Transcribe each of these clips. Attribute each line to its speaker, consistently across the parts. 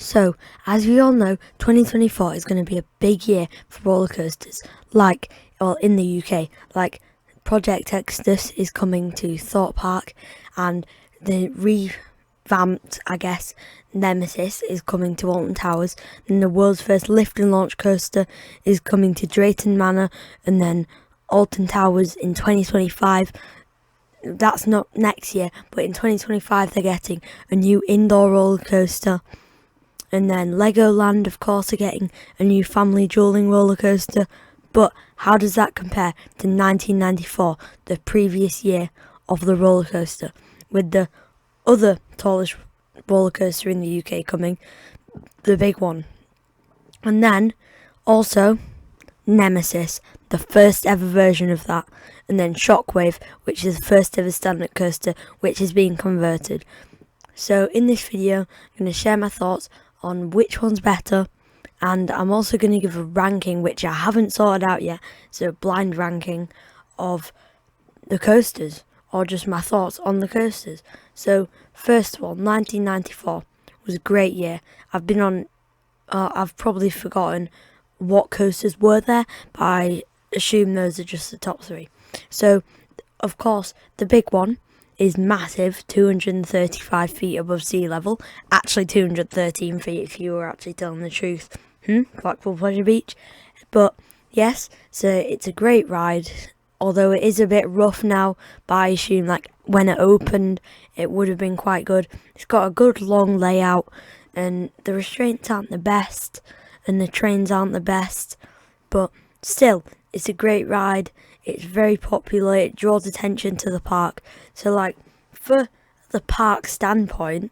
Speaker 1: So, as we all know, 2024 is going to be a big year for roller coasters. In the UK, Project Exodus is coming to Thorpe Park, and the revamped, Nemesis is coming to Alton Towers. Then the world's first lift and launch coaster is coming to Drayton Manor, and then Alton Towers in 2025. That's not next year, but in 2025 they're getting a new indoor roller coaster. And then Legoland, of course, are getting a new family dueling roller coaster. But how does that compare to 1994, the previous year of the roller coaster, with the other tallest roller coaster in the UK coming, the big one? And then also Nemesis, the first ever version of that, and then Shockwave, which is the first ever stand-up coaster, which is being converted. So in this video, I'm going to share my thoughts on which one's better, and I'm also going to give a ranking which I haven't sorted out yet, so a blind ranking of the coasters, or just my thoughts on the coasters. So first of all, 1994 was a great year. I've probably forgotten what coasters were there, but I assume those are just the top three. So of course the big one is massive, 235 feet above sea level. Actually 213 feet if you were actually telling the truth. Blackpool Pleasure Beach. But yes, so it's a great ride, although it is a bit rough now, but I assume when it opened it would have been quite good. It's got a good long layout, and the restraints aren't the best and the trains aren't the best, but still it's a great ride. It's very popular, it draws attention to the park. So for the park standpoint,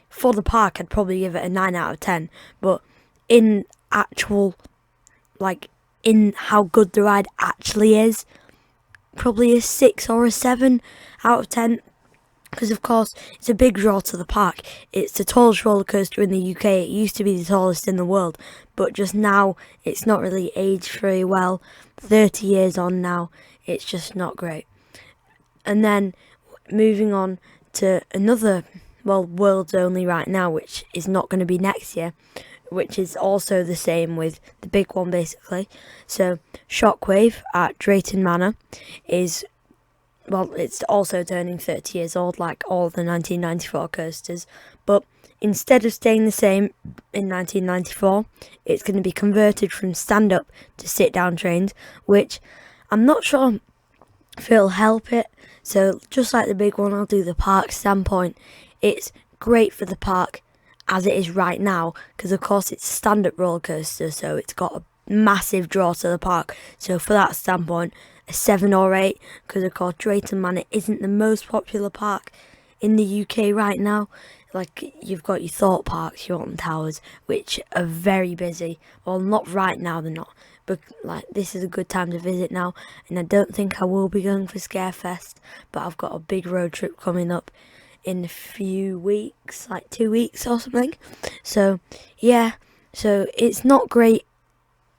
Speaker 1: for the park I'd probably give it a 9 out of 10, but in in how good the ride actually is, probably a 6 or a 7 out of 10. Because of course it's a big draw to the park. It's the tallest roller coaster in the UK. It used to be the tallest in the world, but just now it's not really aged very well. 30 years on now, it's just not great. And then moving on to another, world's only right now, which is not going to be next year, which is also the same with the big one basically. So Shockwave at Drayton Manor is, it's also turning 30 years old like all the 1994 coasters, but instead of staying the same in 1994, it's going to be converted from stand-up to sit-down trains, which I'm not sure if it'll help it. So just like the big one, I'll do the park standpoint. It's great for the park as it is right now, because of course it's a stand-up roller coaster, so it's got a massive draw to the park. So for that standpoint, a 7 or 8, because of course Drayton Manor isn't the most popular park in the UK right now. You've got your Thorpe Parks, your Alton Towers, which are very busy. Well, not right now, they're not, but this is a good time to visit now. And I don't think I will be going for Scarefest, but I've got a big road trip coming up in a few weeks, 2 weeks or something. So yeah, so it's not great.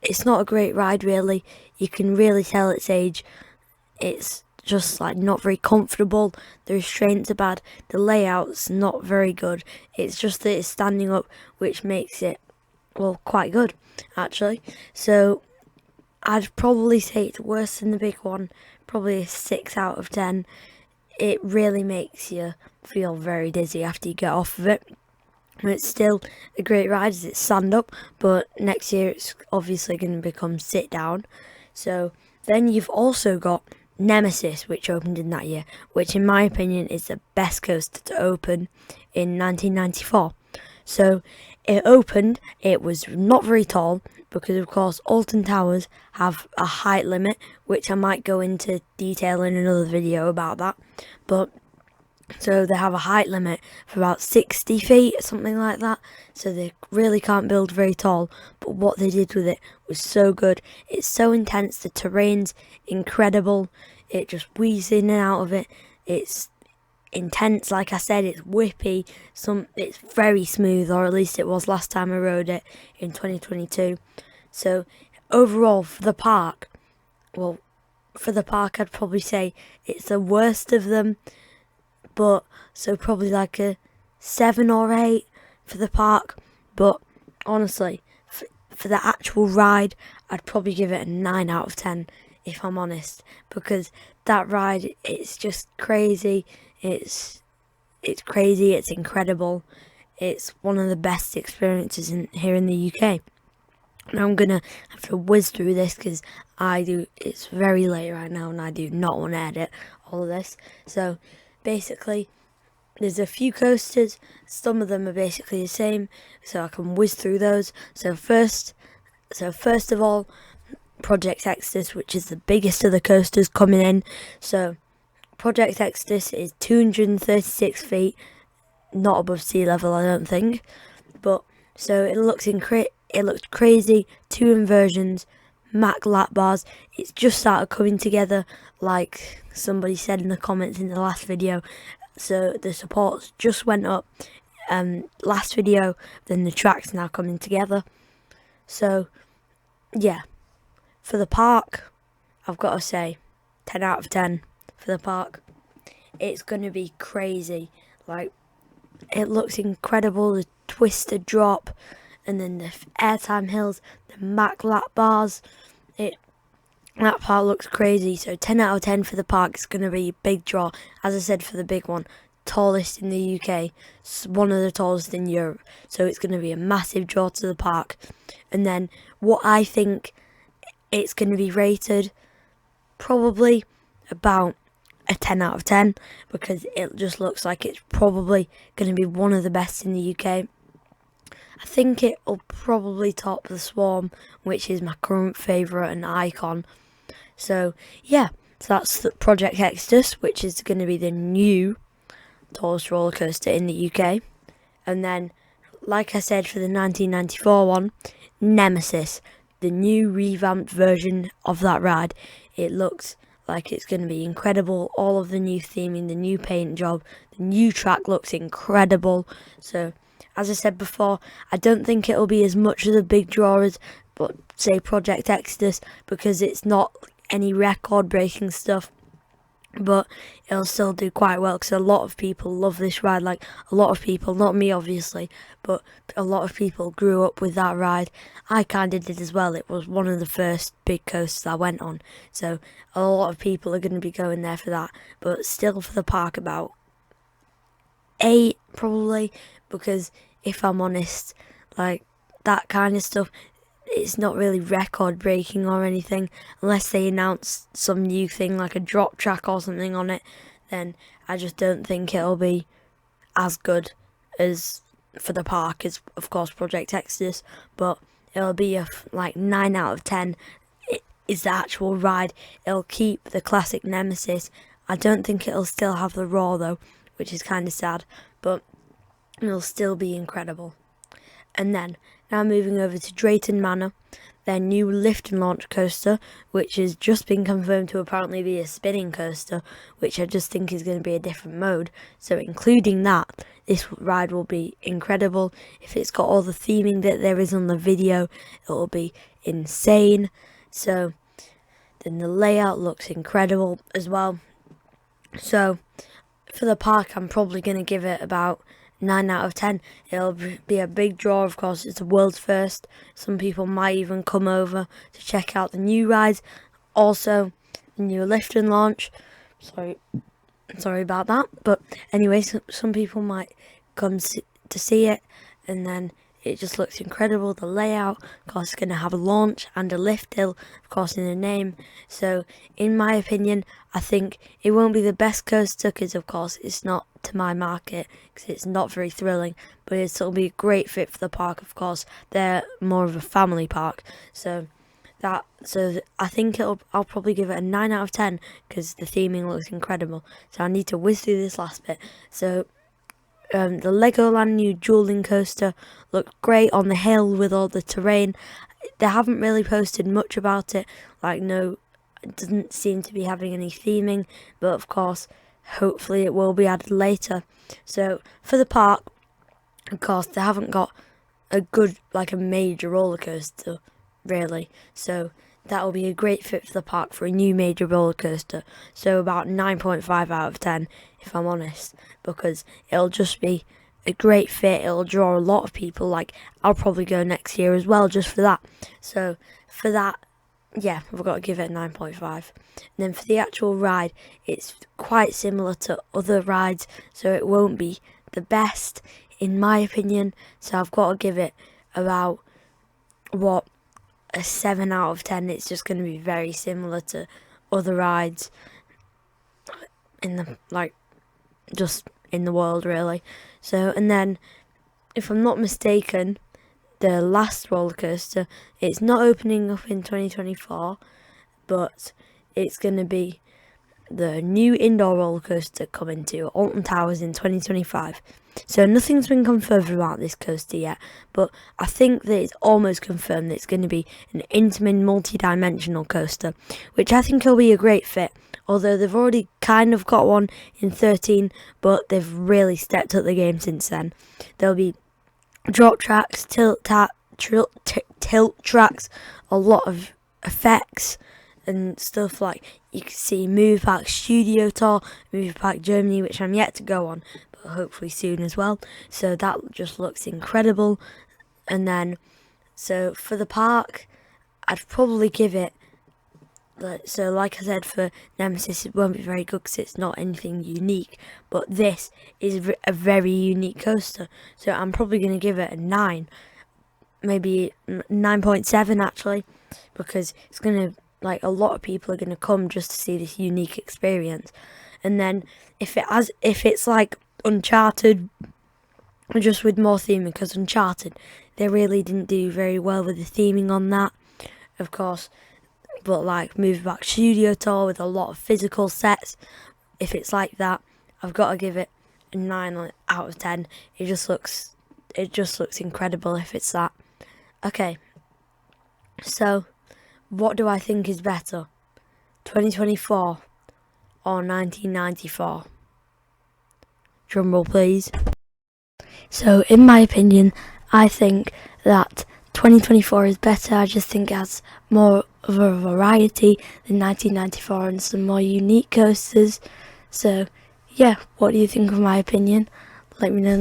Speaker 1: It's not a great ride really. You can really tell its age. It's just not very comfortable. The restraints are bad. The layout's not very good. It's just that it's standing up, which makes it, quite good actually. So I'd probably say it's worse than the big one. Probably a 6 out of 10. It really makes you feel very dizzy after you get off of it. It's still a great ride as it's stand up, but next year it's obviously going to become sit down. So then you've also got Nemesis, which opened in that year, which in my opinion is the best coaster to open in 1994. So it opened, it was not very tall, because of course Alton Towers have a height limit, which I might go into detail in another video about that. But so they have a height limit for about 60 feet or something like that, so they really can't build very tall. But what they did with it was so good. It's so intense, the terrain's incredible, it just weaves in and out of it. It's intense, like I said, it's whippy, it's very smooth, or at least it was last time I rode it in 2022. So overall for the park, I'd probably say it's the worst of them, but so probably a 7 or 8 for the park. But honestly, for the actual ride, I'd probably give it a 9 out of 10, if I'm honest, because that ride, it's just crazy. It's crazy. It's incredible. It's one of the best experiences here in the UK. And I'm gonna have to whiz through this because it's very late right now and I do not want to edit all of this. So basically, there's a few coasters. Some of them are basically the same, so I can whiz through those. So first of all, Project Exodus, which is the biggest of the coasters coming in. So Project Exodus is 236 feet, not above sea level, I don't think. But so it looks crazy. 2 inversions, Mack lap bars. It's just started coming together, like somebody said in the comments in the last video. So the supports just went up last video, then the track's now coming together. So yeah, for the park, I've got to say 10 out of 10 for the park. It's going to be crazy. Like, it looks incredible, the twisted drop, and then the airtime hills, the Mack lap bars. That part looks crazy. So 10 out of 10 for the park. It's going to be a big draw. As I said, for the big one, tallest in the UK, one of the tallest in Europe. So it's going to be a massive draw to the park. And then what I think it's going to be rated, probably about a 10 out of 10, because it just looks like it's probably going to be one of the best in the UK. I think it'll probably top the Swarm, which is my current favourite and icon. So yeah, so that's the Project Exodus, which is going to be the new tallest roller coaster in the UK. And then, like I said, for the 1994 one, Nemesis, the new revamped version of that ride. It looks like it's going to be incredible. All of the new theming, the new paint job, the new track looks incredible. So, as I said before, I don't think it'll be as much of a big draw as, but say, Project Exodus, because it's not any record-breaking stuff. But it'll still do quite well because a lot of people love this ride. Like, a lot of people, not me obviously, but a lot of people grew up with that ride. I kind of did as well. It was one of the first big coasters I went on, so a lot of people are going to be going there for that. But still, for the park, about 8 probably, because if I'm honest, like, that kind of stuff, it's not really record breaking or anything, unless they announce some new thing like a drop track or something on it. Then I just don't think it'll be as good as for the park as, of course, Project Exodus. But it'll be a 9 out of 10. It is the actual ride. It'll keep the classic Nemesis. I don't think it'll still have the Roar though, which is kind of sad, but it'll still be incredible. And then, now moving over to Drayton Manor, their new lift and launch coaster, which has just been confirmed to apparently be a spinning coaster, which I just think is going to be a different mode. So including that, this ride will be incredible. If it's got all the theming that there is on the video, it will be insane. So then the layout looks incredible as well. So for the park, I'm probably going to give it about 9 out of 10. It'll be a big draw, of course. It's a world's first. Some people might even come over to check out the new rides. Also, the new lift and launch. Sorry about that. But anyway, some people might come to see it. And then it just looks incredible. The layout, of course, is going to have a launch and a lift hill, of course, in the name. So, in my opinion, I think it won't be the best coaster because, of course, it's not to my market because it's not very thrilling. But it'll be a great fit for the park, of course. They're more of a family park. So I think I'll probably give it a 9 out of 10 because the theming looks incredible. So I need to whiz through this last bit. So the Legoland new dueling coaster looked great on the hill with all the terrain. They haven't really posted much about it. It doesn't seem to be having any theming, but of course, hopefully it will be added later. So for the park, of course, they haven't got a major roller coaster, really. So that will be a great fit for the park for a new major roller coaster. So about 9.5 out of 10, if I'm honest, because it'll just be a great fit. It'll draw a lot of people. Like, I'll probably go next year as well just for that. So for that, yeah, I've got to give it a 9.5. And then for the actual ride, it's quite similar to other rides, so it won't be the best in my opinion. So I've got to give it about a 7 out of 10. It's just going to be very similar to other rides in the just in the world, really. So, and then if I'm not mistaken, the last roller coaster, it's not opening up in 2024, but it's going to be the new indoor roller coaster coming to Alton Towers in 2025. So nothing's been confirmed about this coaster yet, but I think that it's almost confirmed that it's going to be an Intamin multi-dimensional coaster, which I think will be a great fit. Although they've already kind of got one in 13, but they've really stepped up the game since then. There'll be drop tracks, tilt tracks, a lot of effects and stuff. Like, you can see Movie Park Studio Tour, Movie Park Germany, which I'm yet to go on, but hopefully soon as well. So that just looks incredible. And then, so for the park, I'd probably give it, so like I said, for Nemesis it won't be very good because it's not anything unique, but this is a very unique coaster, so I'm probably going to give it a 9, maybe 9.7 actually, because it's going to, a lot of people are going to come just to see this unique experience. And then if it's like Uncharted, just with more theming, because Uncharted, they really didn't do very well with the theming on that, of course. But like Movie Park Studio Tour with a lot of physical sets, if it's like that, I've got to give it a 9 out of 10. It just looks incredible if it's that. Okay, so what do I think is better, 2024 or 1994? Drumroll please. So in my opinion, I think that 2024 is better. I just think it has more of a variety than 1994 and some more unique coasters. So yeah, what do you think of my opinion? Let me know in the